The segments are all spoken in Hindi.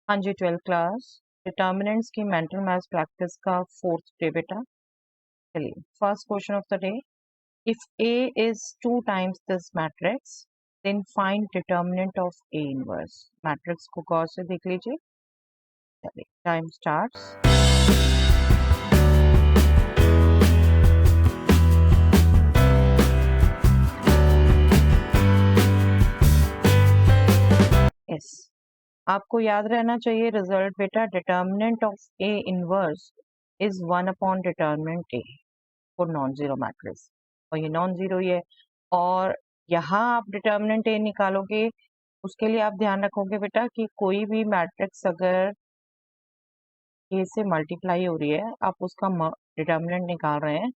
हाँ जी, 12th क्लास डिटर्मिनेंट्स की मेंटल मैथ्स प्रैक्टिस का 4th डे बेटा। चलिए, first question of the day, if A is 2 times this matrix then find determinant of A inverse। Matrix को गौर से देख लीजिए। चलिए, टाइम स्टार्ट्स। यस, आपको याद रहना चाहिए रिजल्ट बेटा, determinant of A inverse is 1 upon determinant A for non zero matrix, और ये नॉन जीरो ही है। और यहाँ आप डिटर्मिनेंट A निकालोगे, उसके लिए आप ध्यान रखोगे बेटा कि कोई भी मैट्रिक्स अगर k से मल्टीप्लाई हो रही है, आप उसका डिटर्मिनेंट निकाल रहे हैं,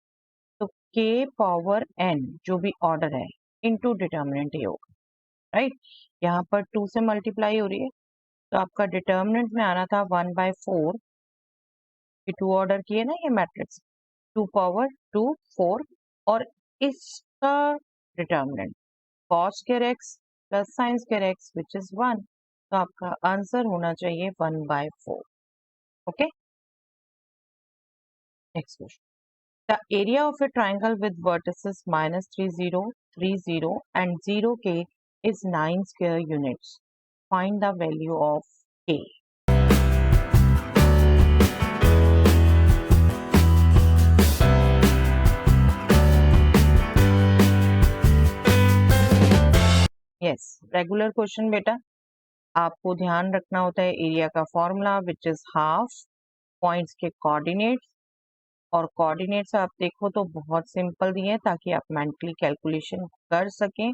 तो k पावर n जो भी ऑर्डर है इनटू डिटर्मिनेंट A होगा, राइट। यहाँ पर 2 से मल्टीप्लाई हो रही है, तो आपका डिटर्मिनेंट में आना था 1/4, ये 2 ऑर्डर की है ना ये मैट्रिक्स, 2 पावर 2 4, और इसका determinant cos square x plus sine square x which is 1, तो आपका आंसर होना चाहिए 1/4। Okay, next question, the area of a triangle with vertices -3 0 3 0 and 0k is 9 square units, find the value of k। Yes, regular question बेटा, आपको ध्यान रखना होता है एरिया का formula which is half points के कोऑर्डिनेट्स, और कोऑर्डिनेट्स आप देखो तो बहुत सिंपल दिए हैं ताकि आप मेंटली कैलकुलेशन कर सकें,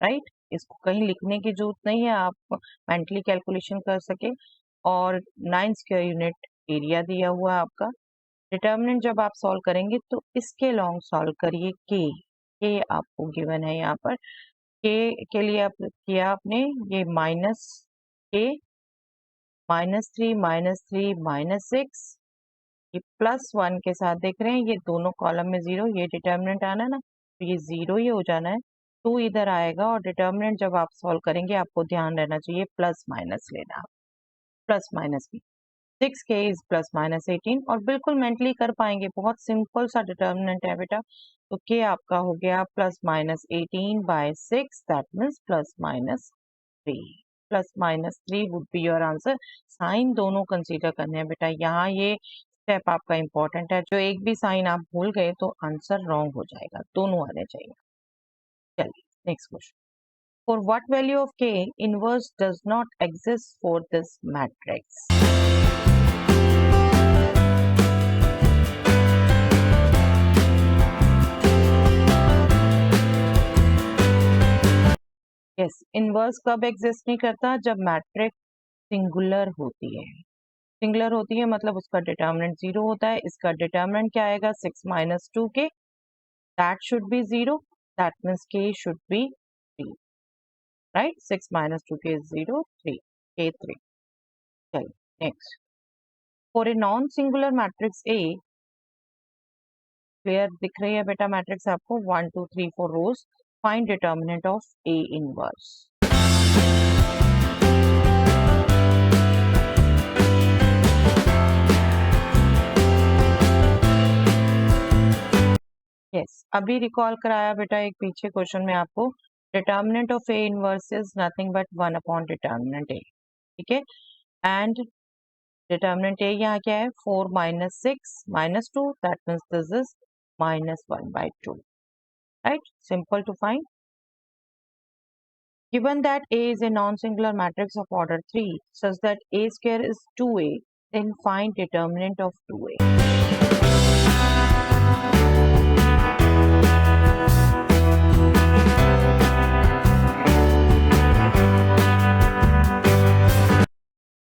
राइट। इसको कहीं लिखने की जरूरत नहीं है, आप मेंटली कैलकुलेशन कर सके। और 9 स्क्वायर यूनिट एरिया दिया हुआ है आपका। डिटर्मिनेंट जब आप सॉल्व करेंगे तो इसके लॉन्ग सॉल्व करिए के आपको गिवन है यहाँ पर। के लिए आप किया आपने ये के -3 -3 -6, ये +1 के साथ देख रहे हैं, ये दोनों कॉलम में 0, ये डिटर्मिनेंट आना है ना, तो ये 0 ही हो जाना है। 2 इधर आएगा, और डिटर्मिनेंट जब आप सॉल्व करेंगे आपको ध्यान रहना चाहिए प्लस माइनस लेना, प्लस माइनस भी। 6k इज +-18, और बिल्कुल मेंटली कर पाएंगे, बहुत सिंपल सा डिटर्मिनेंट है बेटा। तो k आपका हो गया +-18/6, that means +-3, +-3 would be your answer. Sign दोनों कंसीडर करने हैं बेटा, यहाँ ये स्टेप आपका इंपॉर्टेंट है, जो एक भी साइन आप भूल गए तो आंसर रॉन्ग हो जाएगा, दोनों आने चाहिए। चलिए, next question, for what value of k inverse does not exist for this matrix। Yes, inverse कब एग्जिस्ट नहीं करता, जब मैट्रिक्स सिंगुलर होती है। सिंगुलर होती है मतलब उसका डिटर्मिनेंट 0 होता है। इसका डिटर्मिनेंट क्या आएगा, 6 - 2k, that should be 0, that means k should be 3, right. 6 - 2k is 0, 3, k 3। चलिए next, for a non singular matrix A, clear दिख रही है बेटा मैट्रिक्स आपको, 1 2 3 4 rows, find determinant of A inverse. Yes, अभी रिकॉल कराया बेटा एक पीछे क्वेश्चन में आपको, determinant of A inverse is nothing but 1 upon determinant A, ठीक है। एंड डिटर्मिनेंट A यहाँ क्या है, 4 - 6 - 2, that means this is -1/2, right? Simple to find. Given that A is a non-singular matrix of order 3 such that A square is 2A, then find determinant of 2A.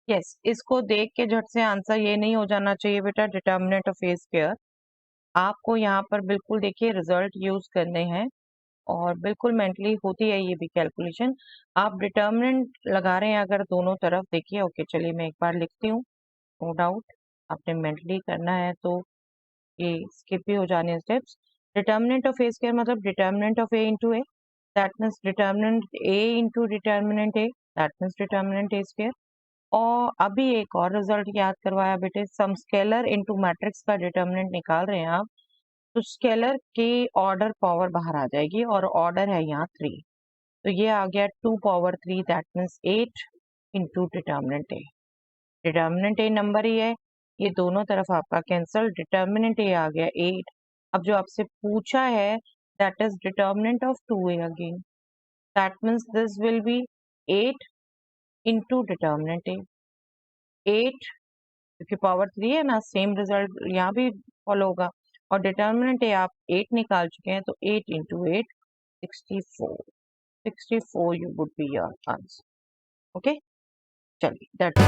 Yes, इसको देख के झट से आंसर ये नहीं हो जाना चाहिए बेटा डिटर्मिनेंट ऑफ A स्क्वायर। आपको यहाँ पर बिल्कुल देखिए रिजल्ट यूज करने हैं, और बिल्कुल मेंटली होती है ये भी कैलकुलेशन। आप डिटर्मिनेंट लगा रहे हैं अगर दोनों तरफ, देखिए ओके, चलिए मैं एक बार लिखती हूँ, नो डाउट आपने मेंटली करना है तो ये स्किप भी हो जाने steps. Determinant of A square मतलब determinant of A into A, that means determinant A into determinant A, that means determinant A square. और अभी एक और रिजल्ट याद करवाया बेटे, सम स्केलर इनटू मैट्रिक्स का डिटर्मिनेंट निकाल रहे हैं आप, तो स्केलर के ऑर्डर पावर बाहर आ जाएगी और ऑर्डर है यहाँ 3, तो ये आ गया 2 power 3, that means 8 into determinant A. Determinant A number ही है, ये दोनों तरफ आपका कैंसल, डिटर्मिनेंट ए आ गया 8। अब जो आपसे पूछा है that is determinant of 2a again, that means this will be 8 into determinant A. 8 क्योंकि पावर 3 है ना, सेम रिजल्ट यहाँ भी फॉलो होगा, और डिटर्मिनेंट ए आप 8 निकाल चुके हैं, तो 8 into 8 64, 64 you would be your answer. Okay, चलिए दैट